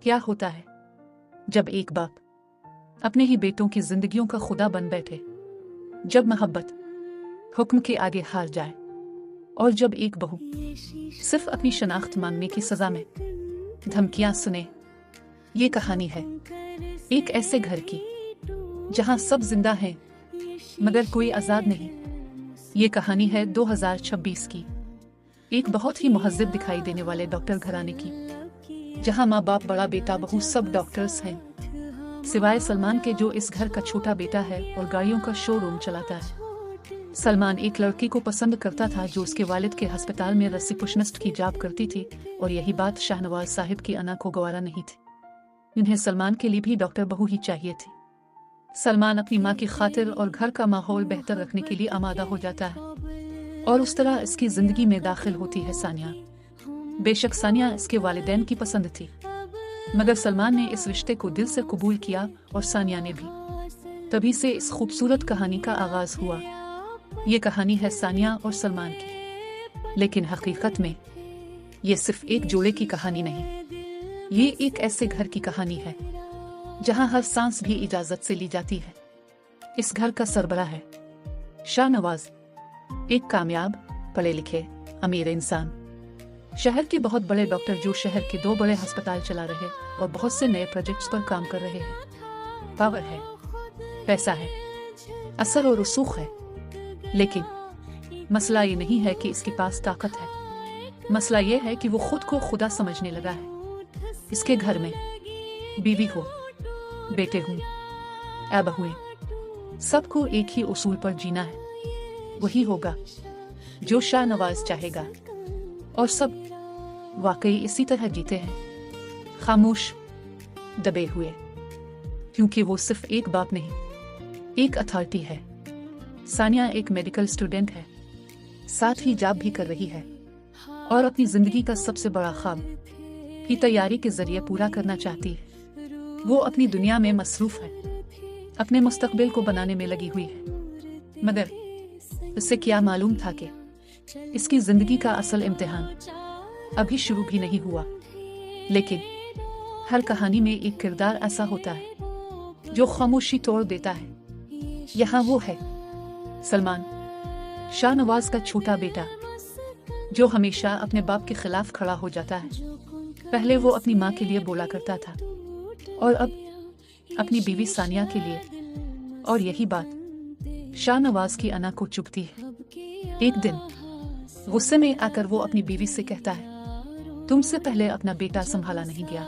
क्या होता है जब एक बाप अपने ही बेटों की जिंदगियों का खुदा बन बैठे, जब मोहब्बत हुक्म के आगे हार जाए, और जब एक बहू सिर्फ अपनी शनाख्त मांगने की सजा में धमकियां सुने। ये कहानी है एक ऐसे घर की जहां सब जिंदा हैं मगर कोई आजाद नहीं। ये कहानी है 2026 की एक बहुत ही मुहज्जब दिखाई देने वाले डॉक्टर घराने की, जहां माँ बाप बड़ा बेटा बहू सब डॉक्टर्स हैं, सिवाय सलमान के जो इस घर का छोटा बेटा है और गाड़ियों का शोरूम चलाता है। सलमान एक लड़की को पसंद करता था जो उसके वालिद के अस्पताल में रिसेप्शनिस्ट की जॉब करती थी, और यही बात शाहनवाज साहिब की अना को गवारा नहीं थी। इन्हें सलमान के लिए भी डॉक्टर बहू ही चाहिए थी। सलमान अपनी माँ की खातिर और घर का माहौल बेहतर रखने के लिए आमादा हो जाता है, और उस तरह इसकी जिंदगी में दाखिल होती है सानिया। बेशक सानिया इसके वालिदैन की पसंद थी, मगर सलमान ने इस रिश्ते को दिल से कबूल किया और सानिया ने भी। तभी से इस खूबसूरत कहानी का आगाज हुआ। ये कहानी है सानिया और सलमान की, लेकिन हकीकत में ये सिर्फ एक जोड़े की कहानी नहीं, ये एक ऐसे घर की कहानी है जहां हर सांस भी इजाजत से ली जाती है। इस घर का सरबराह है शाहनवाज, एक कामयाब पढ़े लिखे अमीर इंसान, शहर के बहुत बड़े डॉक्टर जो शहर के 2 बड़े अस्पताल चला रहे और बहुत से नए प्रोजेक्ट्स पर काम कर रहे हैं। पावर है, पैसा है, असर और रसूख है, लेकिन मसला ये नहीं है कि इसके पास ताकत है। मसला ये है कि वो खुद को खुदा समझने लगा है। इसके घर में बीवी हो, बेटे हों या बहुएं, सबको एक ही उसूल पर जीना है। वही होगा जो शाहनवाज चाहेगा, और सब वाकई इसी तरह जीते हैं, खामोश दबे हुए, क्योंकि वो सिर्फ एक बाप नहीं, एक अथॉरिटी है। सानिया एक मेडिकल स्टूडेंट है, साथ ही जॉब भी कर रही है, और अपनी जिंदगी का सबसे बड़ा ख्वाब की तैयारी के जरिए पूरा करना चाहती है। वो अपनी दुनिया में मसरूफ है, अपने मुस्तकबिल को बनाने में लगी हुई है, मगर उसे क्या मालूम था कि इसकी जिंदगी का असल इम्तिहान अभी शुरू भी नहीं हुआ। लेकिन हर कहानी में एक किरदार ऐसा होता है जो खामोशी तोड़ देता है। यहाँ वो है सलमान, शाहनवाज का छोटा बेटा, जो हमेशा अपने बाप के खिलाफ खड़ा हो जाता है। पहले वो अपनी माँ के लिए बोला करता था, और अब अपनी बीवी सानिया के लिए, और यही बात शाहनवाज की अना को चुभती है। एक दिन गुस्से में आकर वो अपनी बीवी से कहता है, तुमसे पहले अपना बेटा संभाला नहीं गया,